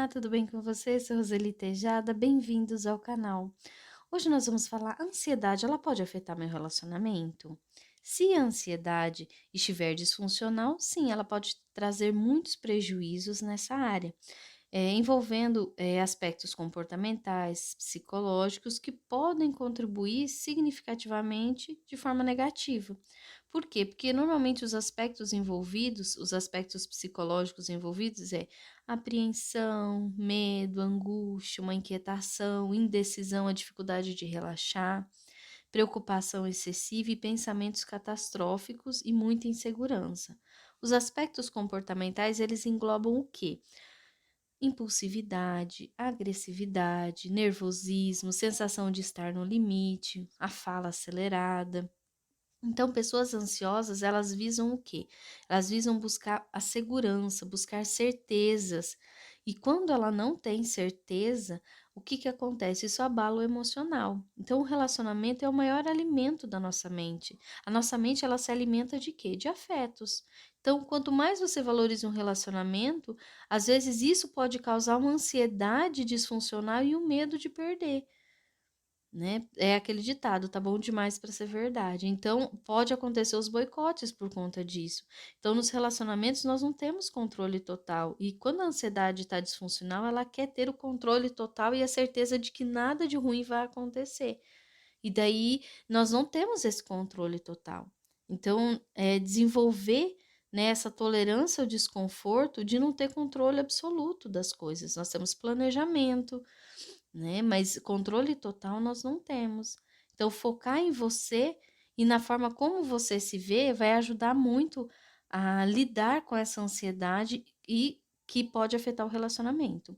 Olá, tudo bem com você? Sou Roseli Tejada, bem-vindos ao canal. Hoje nós vamos falar, a ansiedade, ela pode afetar meu relacionamento? Se a ansiedade estiver disfuncional, sim, ela pode trazer muitos prejuízos nessa área, envolvendo aspectos comportamentais, psicológicos, que podem contribuir significativamente de forma negativa. Por quê? Porque normalmente os aspectos envolvidos, os aspectos psicológicos envolvidos apreensão, medo, angústia, uma inquietação, indecisão, a dificuldade de relaxar, preocupação excessiva e pensamentos catastróficos e muita insegurança. Os aspectos comportamentais, eles englobam o quê? Impulsividade, agressividade, nervosismo, sensação de estar no limite, a fala acelerada. Então, pessoas ansiosas, elas visam o quê? Elas visam buscar a segurança, buscar certezas. E quando ela não tem certeza, o que que acontece? Isso abala o emocional. Então, o relacionamento é o maior alimento da nossa mente. A nossa mente, ela se alimenta de quê? De afetos. Então, quanto mais você valoriza um relacionamento, às vezes isso pode causar uma ansiedade disfuncional e um medo de perder, né? É aquele ditado, tá bom demais para ser verdade. Então, pode acontecer os boicotes por conta disso. Então, nos relacionamentos, nós não temos controle total. E quando a ansiedade está disfuncional, ela quer ter o controle total e a certeza de que nada de ruim vai acontecer. E daí, nós não temos esse controle total. Então, desenvolver, né, essa tolerância ao desconforto de não ter controle absoluto das coisas. Nós temos planejamento, né? Mas controle total nós não temos. Então, focar em você e na forma como você se vê vai ajudar muito a lidar com essa ansiedade e que pode afetar o relacionamento.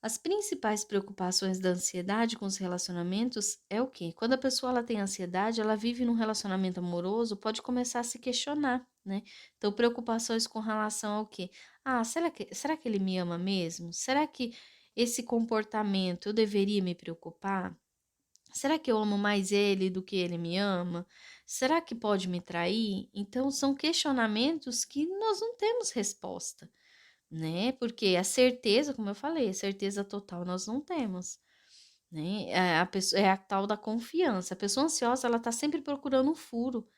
As principais preocupações da ansiedade com os relacionamentos é o quê? Quando a pessoa ela tem ansiedade, ela vive num relacionamento amoroso, pode começar a se questionar, né? Então, preocupações com relação ao quê? Ah, será que ele me ama mesmo? Será que esse comportamento eu deveria me preocupar? Será que eu amo mais ele do que ele me ama? Será que pode me trair? Então, são questionamentos que nós não temos resposta, né? Porque a certeza, como eu falei, a certeza total nós não temos, né? A pessoa, é a tal da confiança. A pessoa ansiosa, ela tá sempre procurando um furo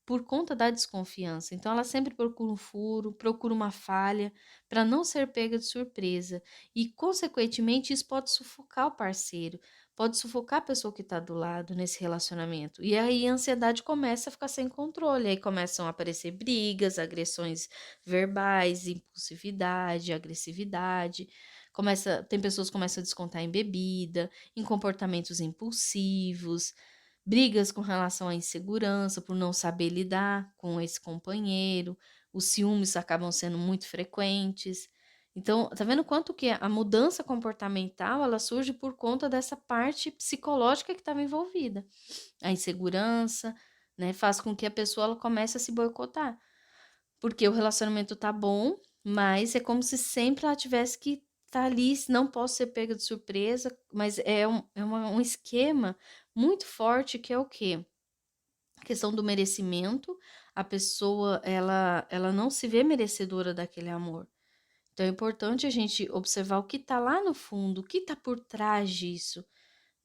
por conta da desconfiança. Então, ela sempre procura um furo, procura uma falha para não ser pega de surpresa. E, consequentemente, isso pode sufocar o parceiro, pode sufocar a pessoa que está do lado nesse relacionamento. E aí a ansiedade começa a ficar sem controle. Aí começam a aparecer brigas, agressões verbais, impulsividade, agressividade. Tem pessoas que começam a descontar em bebida, em comportamentos impulsivos, brigas com relação à insegurança, por não saber lidar com esse companheiro, os ciúmes acabam sendo muito frequentes. Então, tá vendo quanto que a mudança comportamental, ela surge por conta dessa parte psicológica que estava envolvida. A insegurança, né, faz com que a pessoa ela comece a se boicotar, porque o relacionamento tá bom, mas é como se sempre ela tivesse que estar ali, não posso ser pega de surpresa, mas um esquema muito forte que é o quê? A questão do merecimento, a pessoa ela não se vê merecedora daquele amor. Então é importante a gente observar o que está lá no fundo, o que está por trás disso,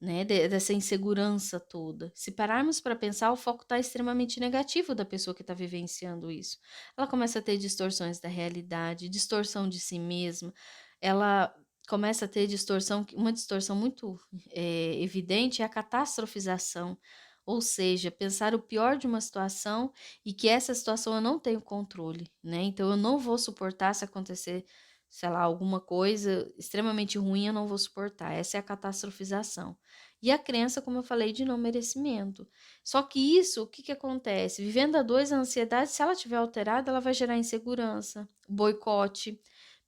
né? Dessa insegurança toda. Se pararmos para pensar, o foco está extremamente negativo da pessoa que está vivenciando isso. Ela começa a ter distorções da realidade, distorção de si mesma, ela começa a ter distorção, uma distorção muito evidente é a catastrofização. Ou seja, pensar o pior de uma situação e que essa situação eu não tenho controle, né? Então eu não vou suportar se acontecer, sei lá, alguma coisa extremamente ruim, eu não vou suportar. Essa é a catastrofização. E a crença, como eu falei, de não merecimento. Só que isso, o que que acontece? Vivendo a dois, a ansiedade, se ela estiver alterada, ela vai gerar insegurança, boicote,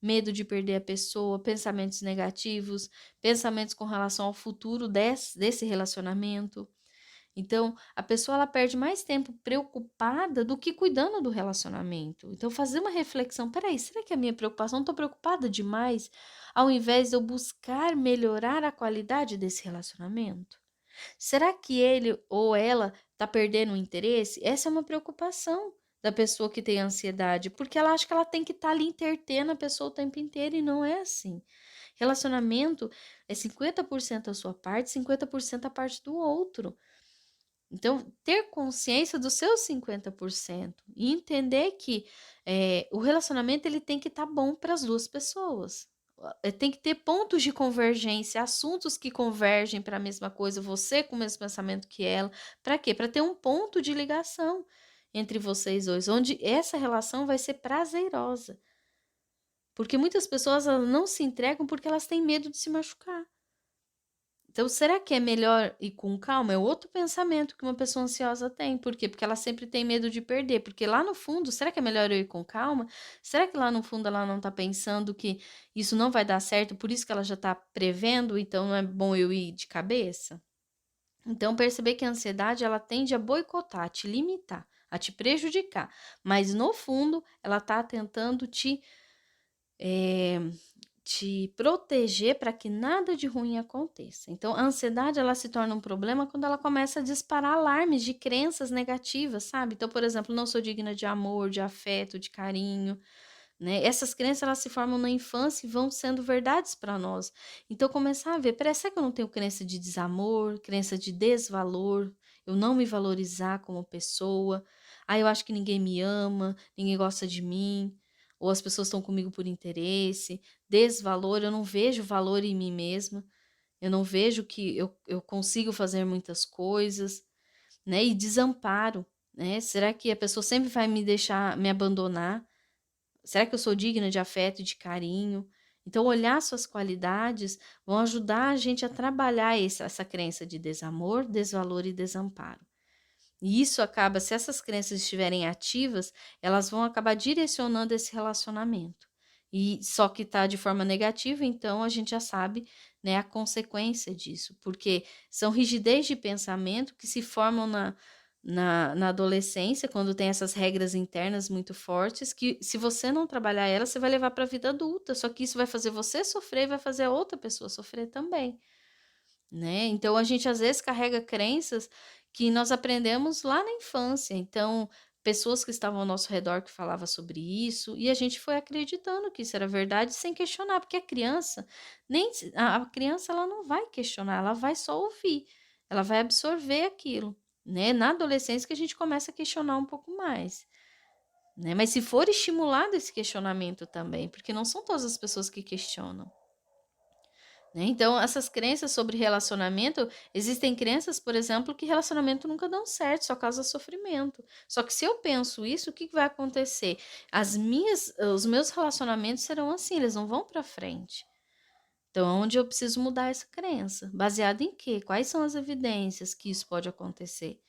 medo de perder a pessoa, pensamentos negativos, pensamentos com relação ao futuro desse relacionamento. Então, a pessoa ela perde mais tempo preocupada do que cuidando do relacionamento. Então, fazer uma reflexão, peraí, será que a minha preocupação, estou preocupada demais, ao invés de eu buscar melhorar a qualidade desse relacionamento? Será que ele ou ela está perdendo o interesse? Essa é uma preocupação, da pessoa que tem ansiedade, porque ela acha que ela tem que estar ali entretendo a pessoa o tempo inteiro e não é assim. Relacionamento é 50% a sua parte, 50% a parte do outro. Então, ter consciência dos seus 50% e entender que o relacionamento ele tem que estar bom para as duas pessoas. Tem que ter pontos de convergência, assuntos que convergem para a mesma coisa, você com o mesmo pensamento que ela. Para quê? Para ter um ponto de ligação entre vocês dois, onde essa relação vai ser prazerosa. Porque muitas pessoas elas não se entregam porque elas têm medo de se machucar. Então, será que é melhor ir com calma? É outro pensamento que uma pessoa ansiosa tem. Por quê? Porque ela sempre tem medo de perder. Porque lá no fundo, será que é melhor eu ir com calma? Será que lá no fundo ela não está pensando que isso não vai dar certo, por isso que ela já está prevendo, então não é bom eu ir de cabeça? Então, perceber que a ansiedade ela tende a boicotar, a te limitar, a te prejudicar. Mas no fundo, ela está tentando te proteger para que nada de ruim aconteça. Então, a ansiedade ela se torna um problema quando ela começa a disparar alarmes de crenças negativas, sabe? Então, por exemplo, não sou digna de amor, de afeto, de carinho, né? Essas crenças elas se formam na infância e vão sendo verdades para nós. Então, começar a ver, parece que eu não tenho crença de desamor, crença de desvalor, eu não me valorizar como pessoa. Ah, eu acho que ninguém me ama, ninguém gosta de mim, ou as pessoas estão comigo por interesse. Desvalor, eu não vejo valor em mim mesma. Eu não vejo que eu consigo fazer muitas coisas, né? E desamparo, né? Será que a pessoa sempre vai me deixar, me abandonar? Será que eu sou digna de afeto e de carinho? Então, olhar suas qualidades vão ajudar a gente a trabalhar essa crença de desamor, desvalor e desamparo. E isso acaba, se essas crenças estiverem ativas, elas vão acabar direcionando esse relacionamento. E só que está de forma negativa, então a gente já sabe, né, a consequência disso, porque são rigidez de pensamento que se formam na adolescência, quando tem essas regras internas muito fortes, que se você não trabalhar elas, você vai levar para a vida adulta. Só que isso vai fazer você sofrer e vai fazer a outra pessoa sofrer também, né? Então a gente às vezes carrega crenças que nós aprendemos lá na infância. Então, pessoas que estavam ao nosso redor que falavam sobre isso, e a gente foi acreditando que isso era verdade sem questionar, porque a criança, nem a criança ela não vai questionar, ela vai só ouvir, ela vai absorver aquilo, né? Na adolescência que a gente começa a questionar um pouco mais. Né? Mas se for estimulado esse questionamento também, porque não são todas as pessoas que questionam. Né? Então, essas crenças sobre relacionamento, existem crenças, por exemplo, que relacionamento nunca dão certo, só causa sofrimento. Só que se eu penso isso, o que vai acontecer? Os meus relacionamentos serão assim, eles não vão para frente. Então, onde eu preciso mudar essa crença? Baseado em quê? Quais são as evidências que isso pode acontecer?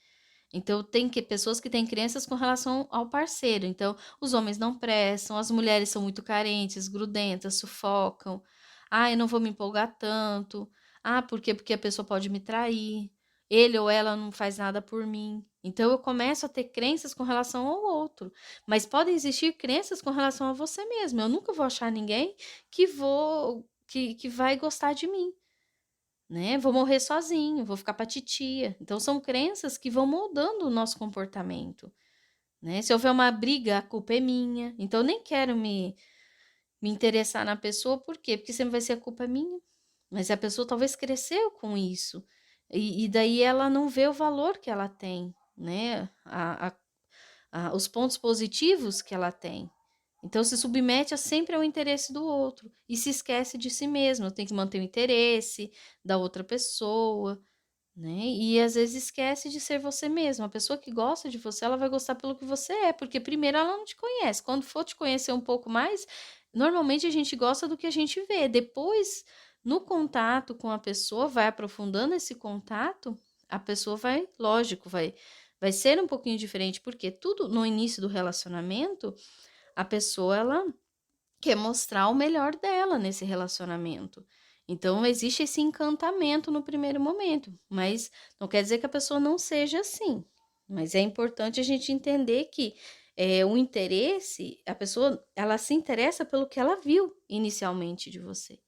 Então, tem pessoas que têm crenças com relação ao parceiro. Então, os homens não prestam, as mulheres são muito carentes, grudentas, sufocam. Ah, eu não vou me empolgar tanto. Ah, por quê? Porque a pessoa pode me trair. Ele ou ela não faz nada por mim. Então, eu começo a ter crenças com relação ao outro. Mas podem existir crenças com relação a você mesmo. Eu nunca vou achar ninguém que vai gostar de mim, né? Vou morrer sozinho, vou ficar pra titia. Então, são crenças que vão moldando o nosso comportamento, né? Se houver uma briga, a culpa é minha. Então, eu nem quero me interessar na pessoa, por quê? Porque sempre vai ser a culpa minha. Mas a pessoa talvez cresceu com isso. E daí ela não vê o valor que ela tem, né? Os pontos positivos que ela tem. Então se submete sempre ao interesse do outro e se esquece de si mesmo. Tem que manter o interesse da outra pessoa, né? E às vezes esquece de ser você mesmo. A pessoa que gosta de você, ela vai gostar pelo que você é, porque primeiro ela não te conhece. Quando for te conhecer um pouco mais, normalmente a gente gosta do que a gente vê. Depois, no contato com a pessoa, vai aprofundando esse contato, a pessoa vai, lógico, vai ser um pouquinho diferente, porque tudo no início do relacionamento, a pessoa ela quer mostrar o melhor dela nesse relacionamento. Então, existe esse encantamento no primeiro momento, mas não quer dizer que a pessoa não seja assim. Mas é importante a gente entender que o interesse, a pessoa, ela se interessa pelo que ela viu inicialmente de você,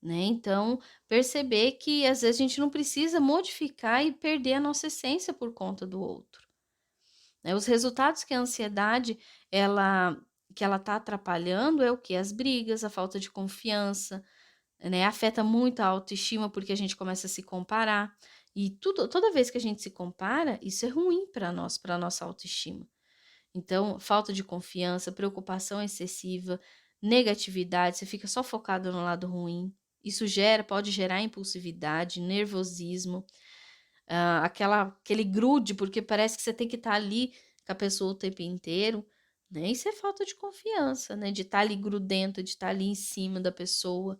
né? Então, perceber que às vezes a gente não precisa modificar e perder a nossa essência por conta do outro. né? Os resultados que a ansiedade ela que ela está atrapalhando é o que? As brigas, a falta de confiança, né? Afeta muito a autoestima porque a gente começa a se comparar. E toda vez que a gente se compara, isso é ruim para nós, para a nossa autoestima. Então, falta de confiança, preocupação excessiva, negatividade, você fica só focado no lado ruim. Isso pode gerar impulsividade, nervosismo, aquele grude, porque parece que você tem que estar ali com a pessoa o tempo inteiro, né? Isso é falta de confiança, né? De estar ali grudento, de estar ali em cima da pessoa,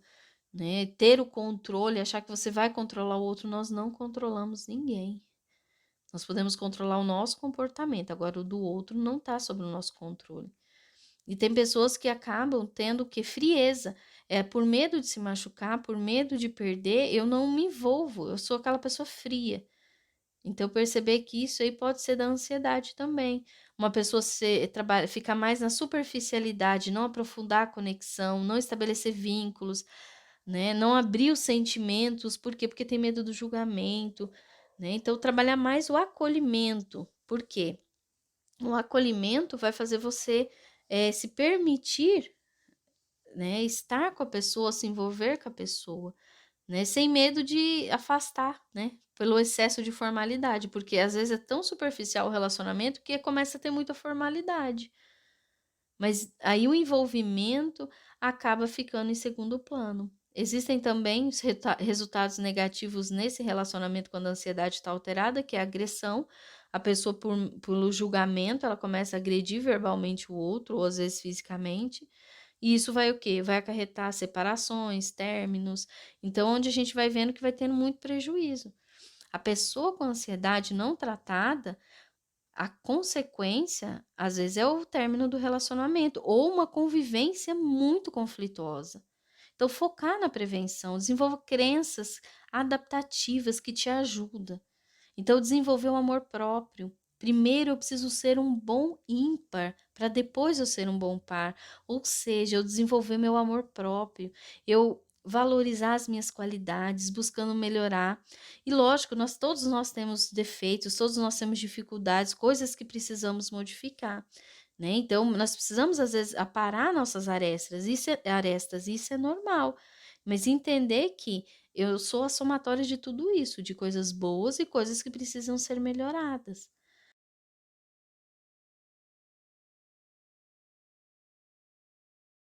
né? Ter o controle, achar que você vai controlar o outro, nós não controlamos ninguém. Nós podemos controlar o nosso comportamento, agora o do outro não está sob o nosso controle. E tem pessoas que acabam tendo que frieza, por medo de se machucar, por medo de perder, eu não me envolvo, eu sou aquela pessoa fria. Então, perceber que isso aí pode ser da ansiedade também. Uma pessoa ficar mais na superficialidade, não aprofundar a conexão, não estabelecer vínculos, né? Não abrir os sentimentos, por quê? Porque tem medo do julgamento, né? Então, trabalhar mais o acolhimento. Por quê? O acolhimento vai fazer você se permitir, né, estar com a pessoa, se envolver com a pessoa, né, sem medo de afastar, né, pelo excesso de formalidade, porque às vezes é tão superficial o relacionamento que começa a ter muita formalidade. Mas aí o envolvimento acaba ficando em segundo plano. Existem também os resultados negativos nesse relacionamento quando a ansiedade está alterada, que é a agressão. A pessoa, pelo julgamento, ela começa a agredir verbalmente o outro, ou às vezes fisicamente. E isso vai o quê? Vai acarretar separações, términos. Então, onde a gente vai vendo que vai tendo muito prejuízo. A pessoa com ansiedade não tratada, a consequência, às vezes, é o término do relacionamento ou uma convivência muito conflituosa. Então, focar na prevenção, desenvolva crenças adaptativas que te ajudam. Então, desenvolver o amor próprio. Primeiro eu preciso ser um bom ímpar, para depois eu ser um bom par. Ou seja, eu desenvolver meu amor próprio, eu valorizar as minhas qualidades, buscando melhorar. E lógico, todos nós temos defeitos, todos nós temos dificuldades, coisas que precisamos modificar, né? Então, nós precisamos às vezes aparar nossas arestas, isso é normal. Mas entender que eu sou a somatória de tudo isso, de coisas boas e coisas que precisam ser melhoradas.